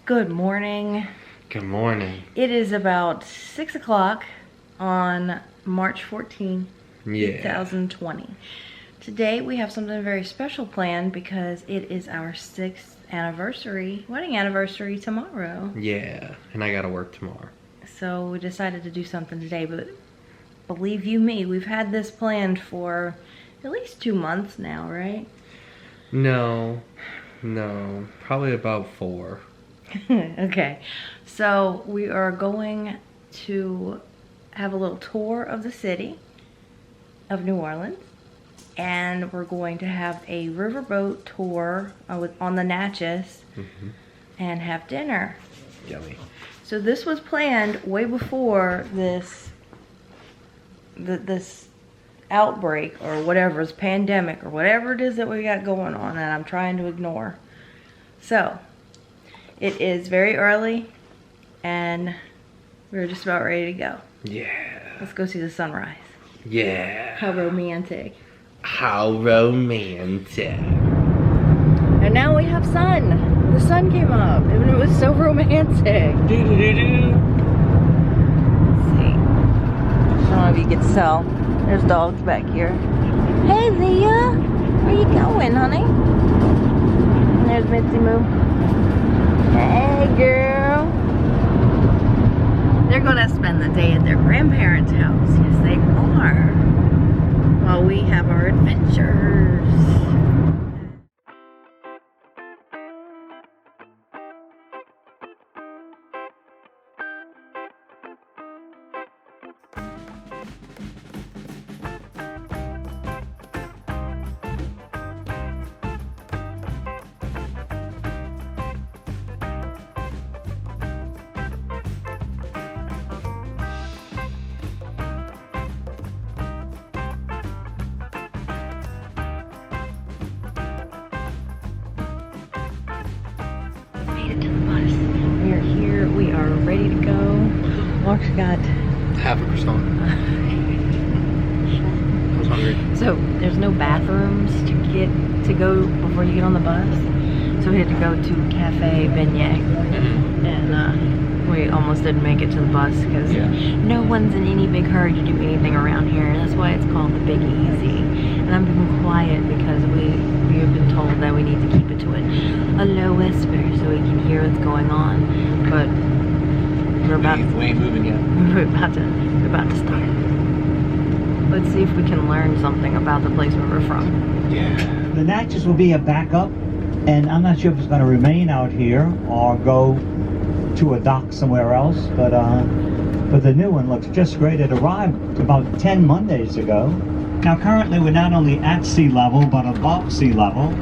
Good morning. Good morning. It is about 6 o'clock on March 14, 2020. Today we have something very special planned because it is our 6th anniversary, wedding anniversary tomorrow. Yeah, and I gotta work tomorrow. So we decided to do something today, but believe you me, we've had this planned for at least 2 months now, right? No, probably about 4. Okay, so we are going to have a little tour of the city of New Orleans, and we're going to have a riverboat tour on the Natchez, and have dinner. Yummy. So this was planned way before this outbreak or whatever, this pandemic or whatever it is that we got going on that I'm trying to ignore. So it is very early and we're just about ready to go. Yeah. Let's go see the sunrise. Yeah. How romantic. How romantic. And now we have sun. The sun came up and it was so romantic. Doo-doo-doo-doo. Let's see. I don't know if you can tell. There's dogs back here. Hey Leah, where you going, honey? And there's Mitzi Moo. Hey girl. They're gonna spend the day at their grandparents' house. Yes, they are. While we have our adventures. We are here. We are ready to go. Mark's got Half a croissant. I was hungry. So there's no bathrooms to go before you get on the bus. So we had to go to Cafe Beignets, and we almost didn't make it to the bus because no one's in any big hurry to do anything around here. That's why it's called the Big Easy. And I'm being quiet because we have been told that we need to keep it to a low whisper so we can hear what's going on. But we ain't moving yet. We're about to start. Let's see if we can learn something about the place where we're from. Yeah. The Natchez will be a backup, and I'm not sure if it's going to remain out here or go to a dock somewhere else, but the new one looks just great. It arrived about 10 Mondays ago. Now currently we're not only at sea level, but above sea level.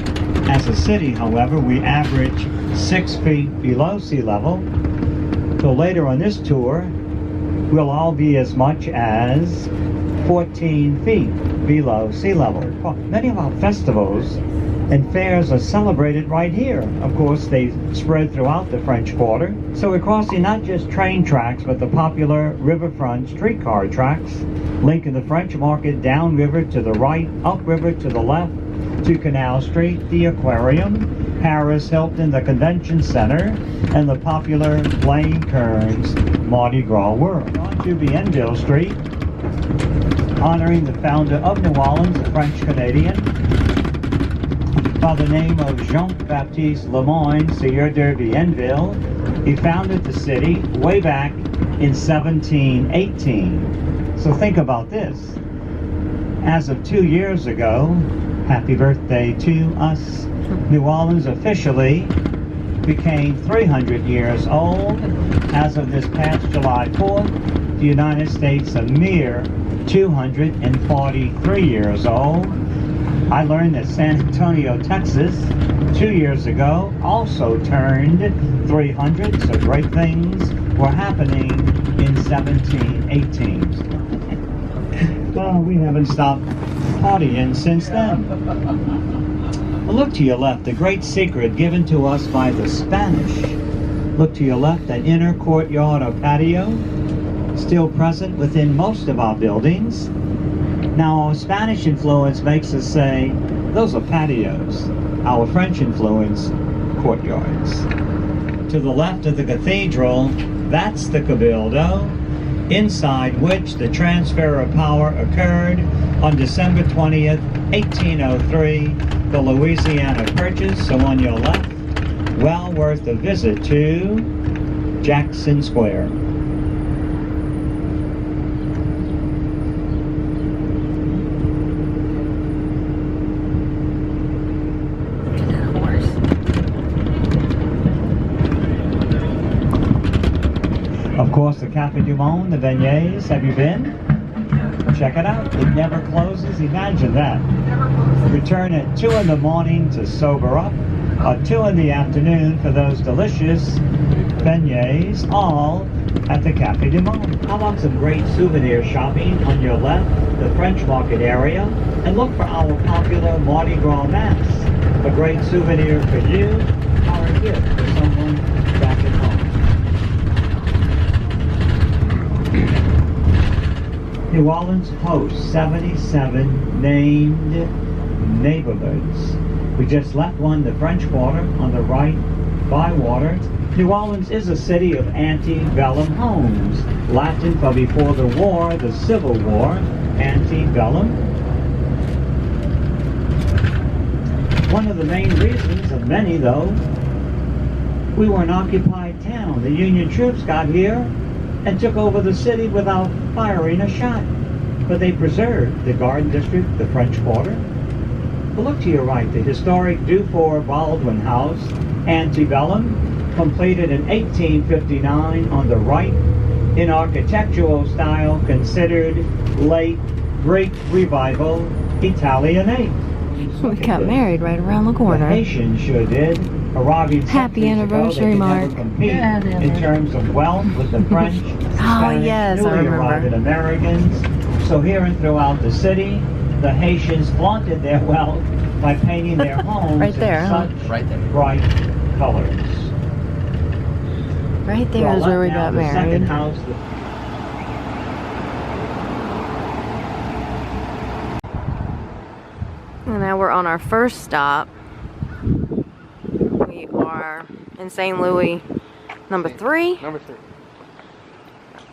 As a city, however, we average 6 feet below sea level. So later on this tour, we'll all be as much as 14 feet below sea level. Well, many of our festivals and fairs are celebrated right here. Of course, they spread throughout the French Quarter. So we're crossing not just train tracks, but the popular riverfront streetcar tracks, linking the French Market downriver to the right, upriver to the left, to Canal Street, the Aquarium, Paris Hilton, the Convention Center, and the popular Blaine Kearns Mardi Gras World. On to Bienville Street, honoring the founder of New Orleans, a French-Canadian, by the name of Jean-Baptiste Lemoyne, Sieur de Bienville. He founded the city way back in 1718. So think about this. As of 2 years ago, happy birthday to us, New Orleans officially became 300 years old. As of this past July 4th, the United States a mere 243 years old. I learned that San Antonio, Texas, 2 years ago also turned 300, so great things were happening in 1718. Well, we haven't stopped partying since then. Well, look to your left, the great secret given to us by the Spanish. Look to your left, an inner courtyard or patio, still present within most of our buildings. Now, our Spanish influence makes us say, those are patios. Our French influence, courtyards. to the left of the cathedral, that's the Cabildo, inside which the transfer of power occurred on December 20th, 1803, the Louisiana Purchase. So on your left, well worth a visit to Jackson Square. Of course, the Café du Monde, the Beignets. Have you been? Check it out. It never closes. Imagine that. Return at 2 in the morning to sober up, or 2 in the afternoon for those delicious beignets, all at the Café du Monde. How about some great souvenir shopping on your left, the French Market area, and look for our popular Mardi Gras masks. A great souvenir for you, or a gift for someone back at home. New Orleans hosts 77 named neighborhoods. We just left one, the French Quarter, on the right, Bywater. New Orleans is a city of antebellum homes. Latin for before the war, the Civil War, antebellum. One of the main reasons, of many though, we were an occupied town. The Union troops got here and took over the city without firing a shot. But they preserved the Garden District, the French Quarter. But look to your right, the historic Dufour Baldwin House, antebellum, completed in 1859 on the right, in architectural style considered late Great Revival Italianate. We got married right around the corner. The Haitians sure did. Arriving Happy anniversary, Mark. In terms of wealth with the French, Spanish, yes, I newly remember. arriving Americans. So here and throughout the city, the Haitians flaunted their wealth by painting their homes Right there, in huh? such Right there. bright colors. Right there is where we got The second married. house, And now we're on our first stop. We are in St. Louis, number 3. Number 3.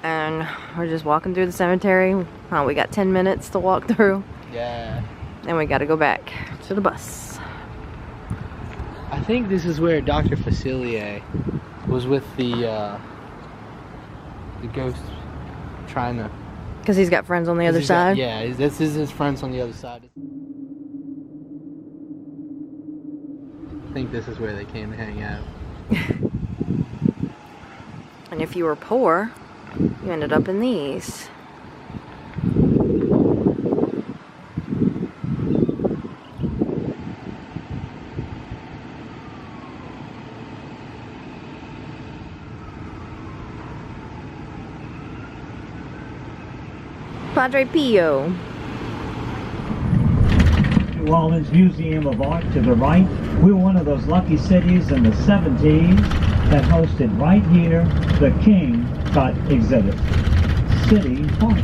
And we're just walking through the cemetery. We got 10 minutes to walk through. Yeah. And we got to go back to the bus. I think this is where Dr. Facilier was with the ghost trying to... Because he's got friends on the other side. Yeah, this is his friends on the other side. I think this is where they came to hang out. And if you were poor, you ended up in these. Padre Pio. New Orleans Museum of Art to the right. We were one of those lucky cities in the 70s that hosted right here the King Tut exhibit. City Park.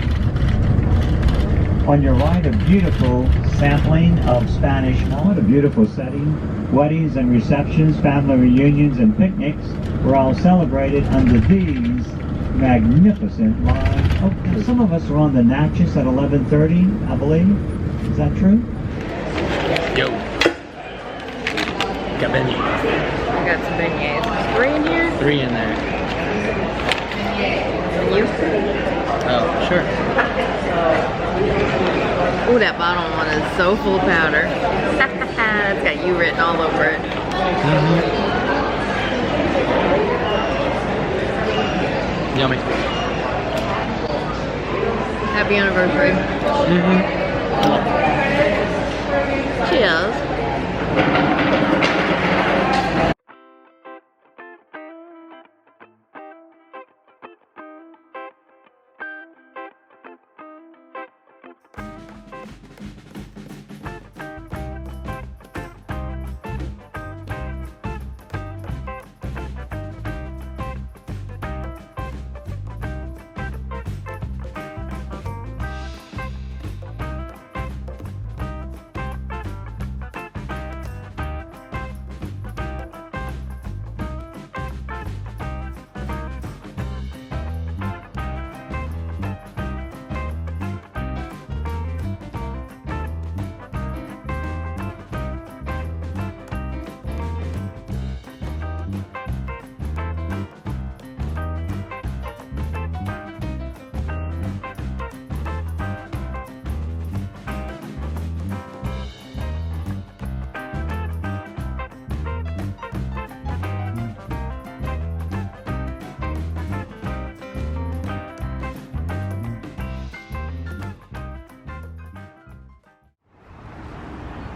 On your right, a beautiful sampling of Spanish art, a beautiful setting. Weddings and receptions, family reunions and picnics were all celebrated under these magnificent live. Oh, some of us are on the Natchez at 11:30, I believe. Is that true? Yo. Got beignets. I got some beignets. 3 in here? 3 in there. And you? Oh, sure. Ooh, that bottom one is so full of powder. It's got you written all over it. Yummy. Happy anniversary. Cheers.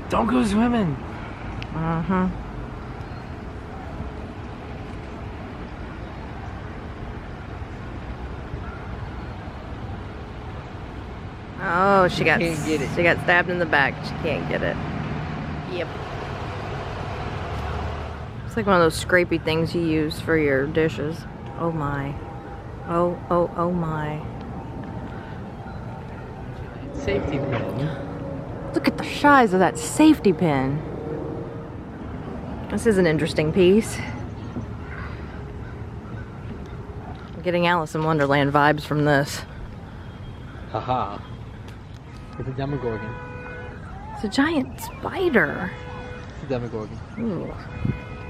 Don't go swimming. Uh-huh. Oh, she got can't get it. She got stabbed in the back. She can't get it. Yep. It's like one of those scrapey things you use for your dishes. Oh my. Oh my. Safety pin. Look at the size of that safety pin. This is an interesting piece. I'm getting Alice in Wonderland vibes from this. Haha. It's a Demogorgon. It's a giant spider. It's a Demogorgon. Ooh.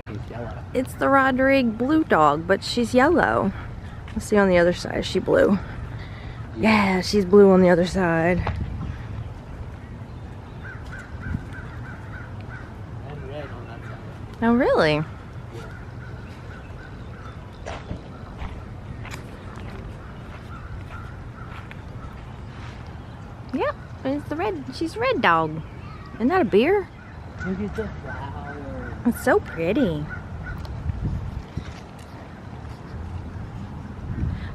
It's yellow. It's the Rodrigue blue dog, but she's yellow. Let's see on the other side. Is she blue? Yeah, she's blue on the other side. And red on that side. Oh, really? Yeah, it's the red. She's a red dog. Isn't that a beer? Look at the flower. It's so pretty.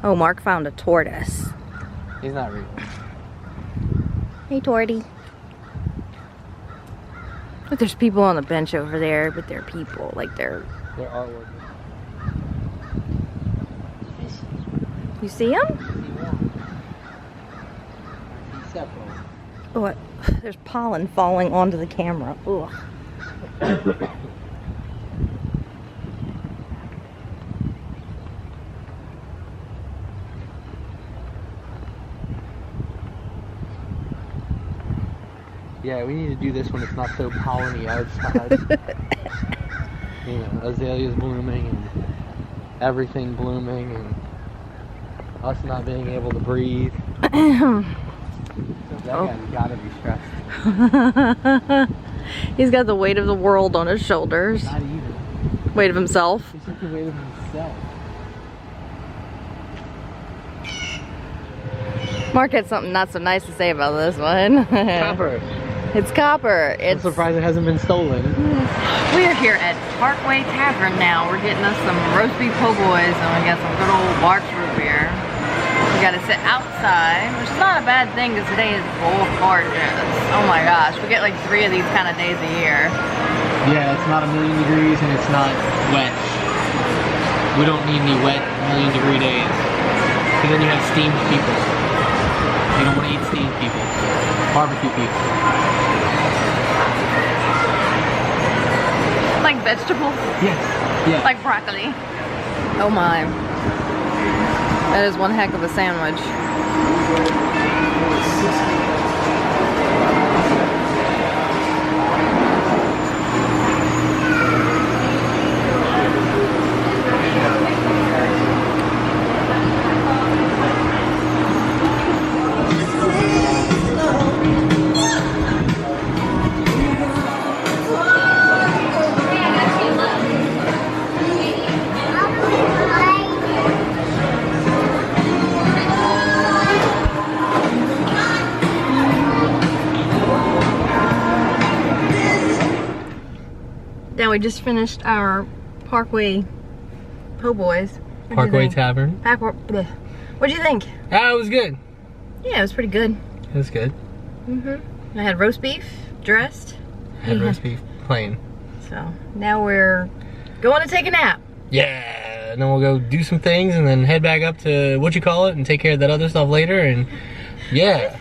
Oh, Mark found a tortoise. He's not real. Hey, Torty. Look, there's people on the bench over there, but they're people. Like, they're... They're artwork. You see them? He's several. Oh, what? There's pollen falling onto the camera. Ugh. Yeah, we need to do this when it's not so polleny outside. You know, azaleas blooming and everything blooming and us not being able to breathe. That guy's gotta be stressed. He's got the weight of the world on his shoulders. Not even. Weight of himself. He's just the weight of himself. Mark had something not so nice to say about this one. Copper. It's copper. I'm It's surprised it hasn't been stolen. We are here at Parkway Tavern now. We're getting us some roast beef Poboys and we got some good old Barks root beer. We gotta sit outside, which is not a bad thing because today is gorgeous. Oh my gosh, we get like 3 of these kind of days a year. Yeah, it's not 1,000,000 degrees and it's not wet. We don't need any wet 1,000,000 degree days. Because then you have steamed people. You don't want to eat steamed people. Barbecue people. Like vegetables? Yes. Yeah. Like broccoli. Oh my. That is one heck of a sandwich. Now we just finished our Parkway Poboys. Parkway Tavern. What'd you think? Ah, it was good. Yeah, it was pretty good. It was good. I had roast beef, dressed. I had roast beef, plain. So now we're going to take a nap. Yeah, and then we'll go do some things and then head back up to what you call it and take care of that other stuff later and yeah.